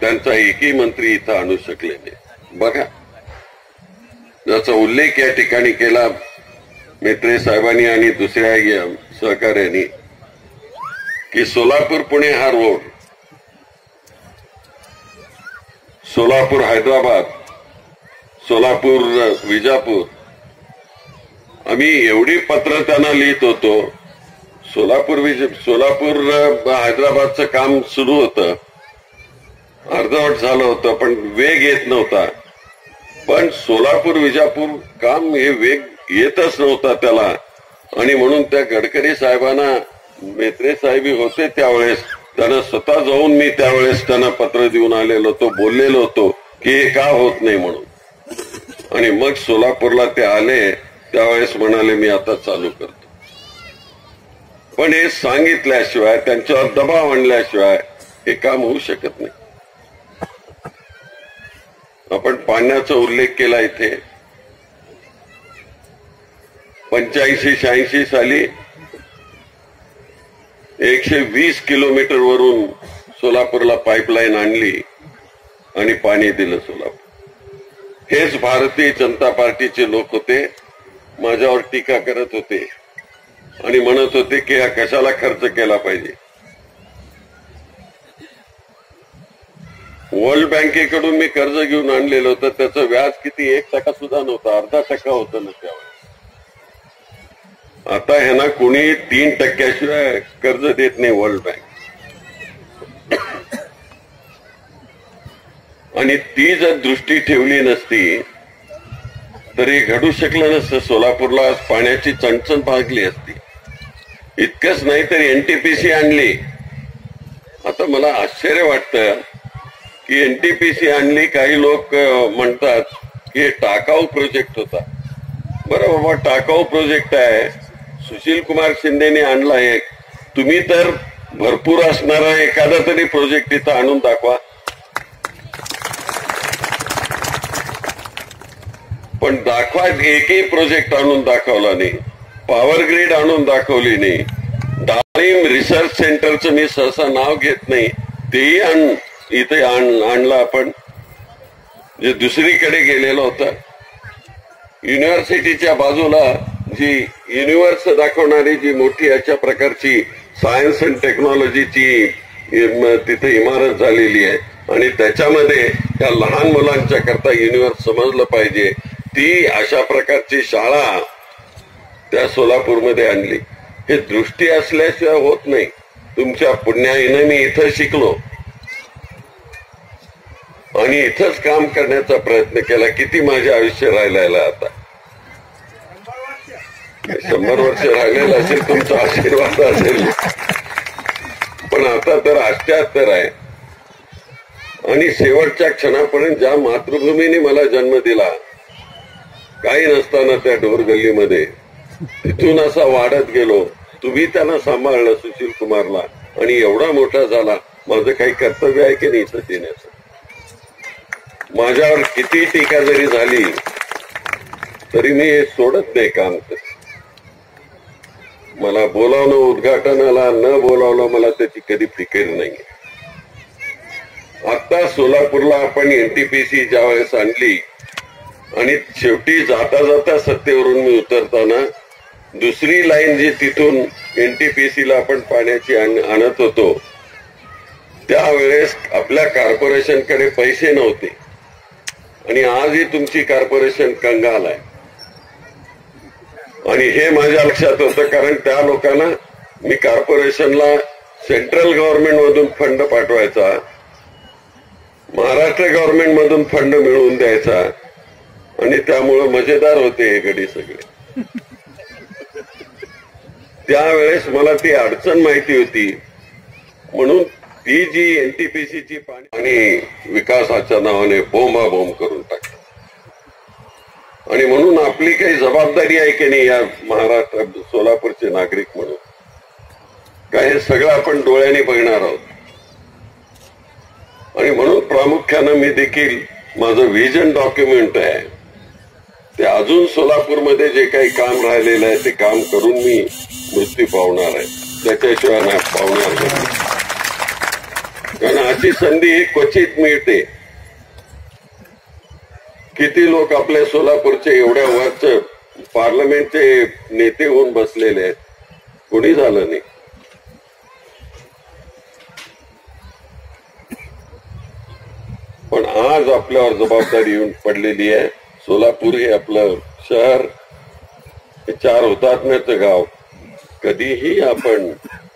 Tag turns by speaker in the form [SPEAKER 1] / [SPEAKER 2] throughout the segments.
[SPEAKER 1] त्यांचा एकही मंत्री इथं आणू शकले नाही। बघा, ज्याचा उल्लेख या ठिकाणी केला मेत्रे साहेबांनी आणि दुसऱ्या सहकार्यांनी की सोलापूर पुणे हा रोड, सोलापूर हैदराबाद, सोलापूर विजापूर, आम्ही एवढी पत्र त्यांना लिहित होतो। सोलापूर हैदराबादचं काम सुरू होतं, अर्धवट झालं होतं, पण वेग येत नव्हता। पण सोलापूर विजापूर काम हे वेग येतच नव्हता त्याला, आणि म्हणून त्या गडकरी साहेबांना, मेत्रे साहेबी होते त्यावेळेस, त्यांना स्वतः जाऊन मी त्यावेळेस त्यांना पत्र देऊन आलेलो होतो, बोललेलो होतो की हे का होत नाही म्हणून। आणि मग सोलापूरला ते आले त्यावेळेस म्हणाले मी आता चालू करतो। पण हे सांगितल्याशिवाय, त्यांच्यावर दबाव आणल्याशिवाय हे काम होऊ शकत नाही। आपण पाण्याचा उल्लेख केला इथे, 85-86 साली 120 किलोमीटर वरून सोलापूरला पाईपलाईन आणली आणि पाणी दिलं सोलापूर। हेच भारतीय जनता पार्टीचे लोक होते, माझ्यावर टीका करत होते आणि म्हणत होते की हा कशाला खर्च केला पाहिजे। वर्ल्ड बँकेकडून मी कर्ज घेऊन आणलेलं होतं, त्याचं व्याज किती 1% सुद्धा नव्हतं, 0.5% होतं ना त्यावेळेस। आता ह्यांना कोणी 3% शिवाय कर्ज देत नाही वर्ल्ड बँक, आणि ती जर दृष्टी ठेवली नसती तर हे घडू शकलं नसतं। सोलापूरला पाण्याची चणचण भागली असती। इतकंच नाही तर एनटीपीसी आणली। आता मला आश्चर्य वाटतं की एनटीपीसी आणली, काही लोक म्हणतात की टाकाऊ प्रोजेक्ट होता। बरं बाबा, टाकाऊ प्रोजेक्ट आहे, सुशील कुमार शिंदेने आणला एक, तुम्ही तर भरपूर असणारा एखादा तरी प्रोजेक्ट इथं आणून दाखवा। पण दाखवा, एकही प्रोजेक्ट आणून दाखवला नाही, पॉवर ग्रीड आणून दाखवली नाही, डाळिंब रिसर्च सेंटरचं मी सहसा नाव घेत नाही, तेही इथे आणलं आपण, जे दुसरीकडे गेलेलं होतं। युनिव्हर्सिटीच्या बाजूला जी युनिव्हर्स दाखवणारी जी मोठी अशा प्रकारची सायन्स अँड टेक्नॉलॉजीची तिथे इमारत झालेली आहे, आणि त्याच्यामध्ये त्या लहान मुलांच्या करता युनिव्हर्स समजलं पाहिजे, ती अशा प्रकारची शाळा त्या सोलापूरमध्ये आणली। हे दृष्टी असल्याशिवाय होत नाही। तुमच्या पुण्याईने मी इथं शिकलो आणि इथंच काम करण्याचा प्रयत्न केला। किती माझे आयुष्य राहिलेलं आता, 100 वर्ष राहिलेलं असेल, तुमचा आशीर्वाद असेल, पण आता तर 78 आहे। आणि शेवटच्या क्षणापर्यंत ज्या मातृभूमीने मला जन्म दिला, काही नसताना त्या ढोरगल्लीमध्ये, तिथून असा वाढत गेलो, तुम्ही त्यांना सांभाळलं सुशील कुमारला, आणि एवढा मोठा झाला। माझं काही कर्तव्य आहे की नाही इथं देण्याचं? माझ्यावर किती टीका जरी झाली तरी मी हे सोडत नाही काम। मला बोलावणं उद्घाटनाला, न बोलावलं मला त्याची कधी फिकीर नाही। आता सोलापूरला आपण एनटीपीसी ज्यावेळेस आणली, आणि शेवटी जाता जाता सत्तेवरून मी उतरताना दुसरी लाईन जी तिथून एनटीपीसीला आपण पाण्याची आणत होतो, त्यावेळेस आपल्या कॉर्पोरेशनकडे पैसे नव्हते, आणि आजही तुमची कॉर्पोरेशन कंगाल आहे। आणि हे माझ्या लक्षात होतं, कारण त्या लोकांना मी कॉर्पोरेशनला सेंट्रल गव्हर्नमेंट मधून फंड पाठवायचा, महाराष्ट्र गव्हर्नमेंट मधून फंड मिळवून द्यायचा, आणि त्यामुळे मजेदार होते हे गडी सगळे। त्यावेळेस मला ती अडचण माहिती होती, म्हणून ती जी एनटीपीसीची पाणी विकासाच्या नावाने बोंबाबोंब करून टाकली। आणि म्हणून आपली काही जबाबदारी आहे की नाही या महाराष्ट्र सोलापूरचे नागरिक म्हणून, काय हे सगळं आपण डोळ्यांनी बघणार आहोत। आणि म्हणून प्रामुख्यानं मी देखील माझं व्हिजन डॉक्युमेंट आहे ते अजून सोलापूरमध्ये जे काही काम राहिलेलं आहे ते काम करून मी मृत्यू पावणार आहे, त्याच्याशिवाय नाही पावणार नाही। कारण अशी संधी ही क्वचित मिळते. किती लोक आपल्या सोलापूरचे एवढ्या वरचे पार्लमेंटचे नेते होऊन बसलेले आहेत, कोणी झालं नाही. पण आज आपल्यावर जबाबदारी येऊन पडलेली आहे. सोलापूर हे आपलं शहर, हे 4 हुतात्म्याचं गाव. कधीही आपण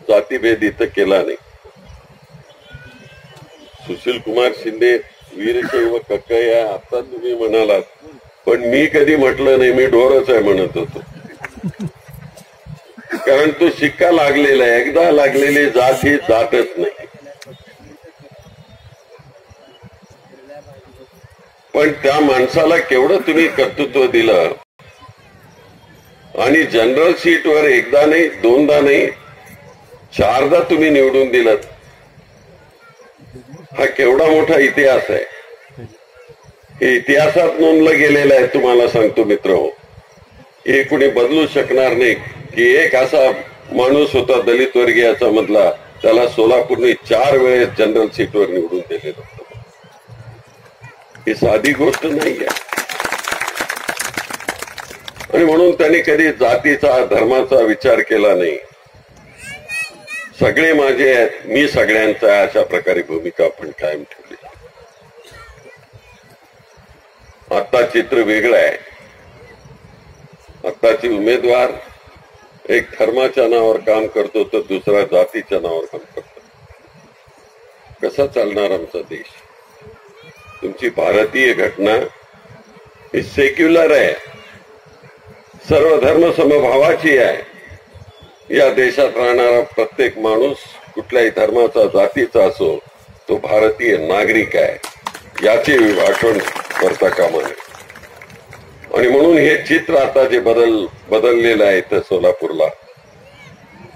[SPEAKER 1] जातीभेद इथं केला नाही. सुशील कुमार शिंदे वीरशैव कक्कया आता तुम्ही म्हणालात, पण मी कधी म्हटलं नाही, मी ढोरच आहे म्हणत होतो. कारण तो शिक्का लागलेला आहे, एकदा लागलेली जात ही जातच नाही. पण त्या माणसाला केवढं तुम्ही कर्तृत्व दिलं आणि जनरल सीटवर एकदा नाही, दोनदा नाही, 4दा तुम्ही निवडून दिलात. हा केवढा मोठा इतिहास आहे. हे इतिहासात नोंदलं गेलेलं आहे. तुम्हाला सांगतो मित्र, हे कुणी बदलू शकणार नाही की एक असा माणूस होता दलित वर्गीयाचा मधला, त्याला सोलापूरने 4 वेळेस जनरल सीटवर निवडून दिलेलं होतं. ही साधी गोष्ट नाही आहे. आणि म्हणून त्यांनी कधी जातीचा धर्माचा विचार केला नाही. सगळे माझे आहेत, मी सगळ्यांचा आहे, अशा प्रकारे भूमिका आपण कायम ठेवली. आता चित्र वेगळं आहे. आताची उमेदवार एक धर्माच्या नावावर काम करतो तर दुसरा जातीच्या नावावर काम करतो. कसा चालणार आमचा देश? तुमची भारतीय घटना ही सेक्युलर आहे, सर्व धर्म समभावाची आहे. या देशात राहणारा प्रत्येक माणूस कुठल्याही धर्माचा जातीचा असो, तो भारतीय नागरिक आहे, याची आठवण करता कामा नये. आणि म्हणून हे चित्र आता जे बदललेलं आहे इथं सोलापूरला,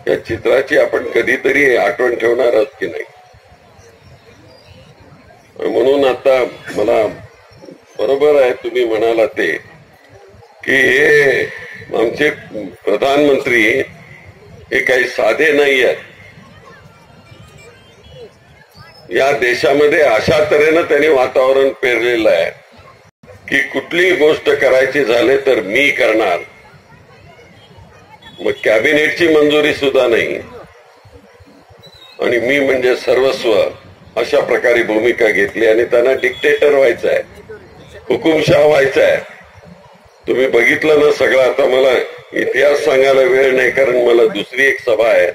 [SPEAKER 1] या चित्राची आपण कधीतरी आठवण ठेवणार आहोत की नाही? म्हणून आता मला बरोबर आहे तुम्ही म्हणाला ते की हे आमचे प्रधानमंत्री हे काही साधे नाही आहेत. या देशामध्ये अशा तऱ्हेनं त्यांनी वातावरण पेरलेलं आहे की कुठलीही गोष्ट करायची झाले तर मी करणार. मग कॅबिनेटची मंजुरी सुद्धा नाही आणि मी म्हणजे सर्वस्व, अशा प्रकारे भूमिका घेतली. आणि त्यांना डिक्टेटर व्हायचं आहे, हुकुमशाह व्हायचं आहे. तुम्ही बघितलं ना सगळं. आता मला इतिहास सांगायला वेळ नाही, कारण मला दुसरी एक सभा आहे.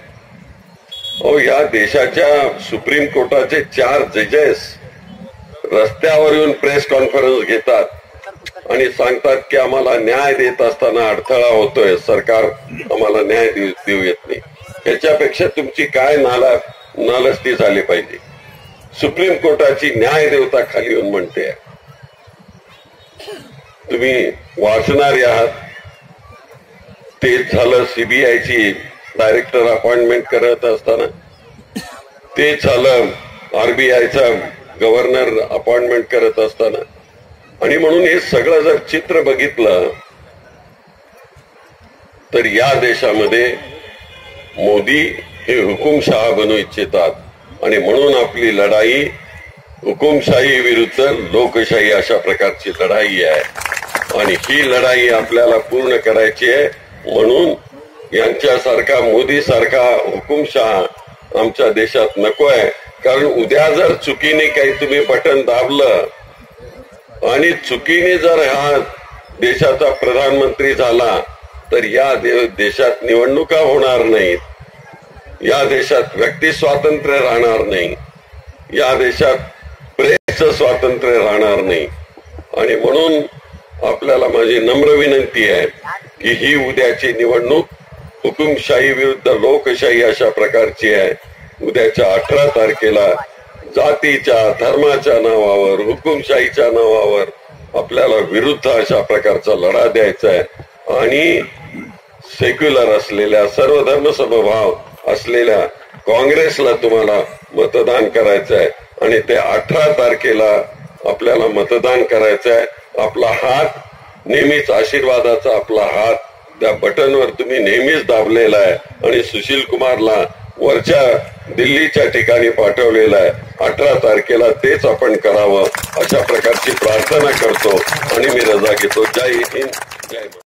[SPEAKER 1] या देशाच्या सुप्रीम कोर्टाचे 4 जजेस रस्त्यावर येऊन प्रेस कॉन्फरन्स घेतात आणि सांगतात की आम्हाला न्याय देत असताना अडथळा होतोय, सरकार आम्हाला न्याय देऊ येत नाही. याच्यापेक्षा तुमची काय नालस्ती झाली पाहिजे. सुप्रीम कोर्टाची न्याय देवता खाली येऊन म्हणते. तुम्ही वाचणारे आहात. तेच झालं सीबीआयची डायरेक्टर अपॉइंटमेंट करत असताना, तेच झालं आरबीआयचा गव्हर्नर अपॉइंटमेंट करत असताना. आणि म्हणून हे सगळं जर चित्र बघितलं तर या देशामध्ये मोदी हे हुकुमशाह बनू इच्छितात आणि म्हणून आपली लढाई हुकुमशाही विरुद्ध लोकशाही अशा प्रकारची लढाई आहे. आणि ही लढाई आपल्याला पूर्ण करायची आहे. म्हणून यांच्यासारखा मोदी सारखा हुकुमशाह आमच्या देशात नको आहे. कारण उद्या जर चुकीने काही तुम्ही बटन दाबलं आणि चुकीने जर हा देशाचा प्रधानमंत्री झाला तर या देशात निवडणुका होणार नाहीत, या देशात व्यक्ती स्वातंत्र्य राहणार नाही, या देशात प्रेसचं स्वातंत्र्य राहणार नाही. आणि म्हणून आपल्याला माझी नम्र विनंती आहे की ही उद्याची निवडणूक हुकुमशाही विरुद्ध लोकशाही अशा प्रकारची आहे. उद्याच्या 18 तारखेला जातीच्या धर्माच्या नावावर, हुकुमशाहीच्या नावावर आपल्याला विरुद्ध अशा प्रकारचा लढा द्यायचा आहे. आणि सेक्युलर असलेल्या, सर्व धर्म समभाव असलेल्या काँग्रेसला तुम्हाला मतदान करायचं आहे. आणि ते 18 तारखेला आपल्याला मतदान करायचं आहे. आपला हात नेहमीच आशीर्वादाचा, आपला हात त्या बटनवर तुम्ही नेहमीच दाबलेला आहे. आणि सुशील कुमारला वरच्या दिल्लीच्या ठिकाणी पाठवलेला आहे. 18 तारखेला तेच आपण करावं अशा प्रकारची प्रार्थना करतो आणि मी रजा घेतो. जय हिंद, जय भारत.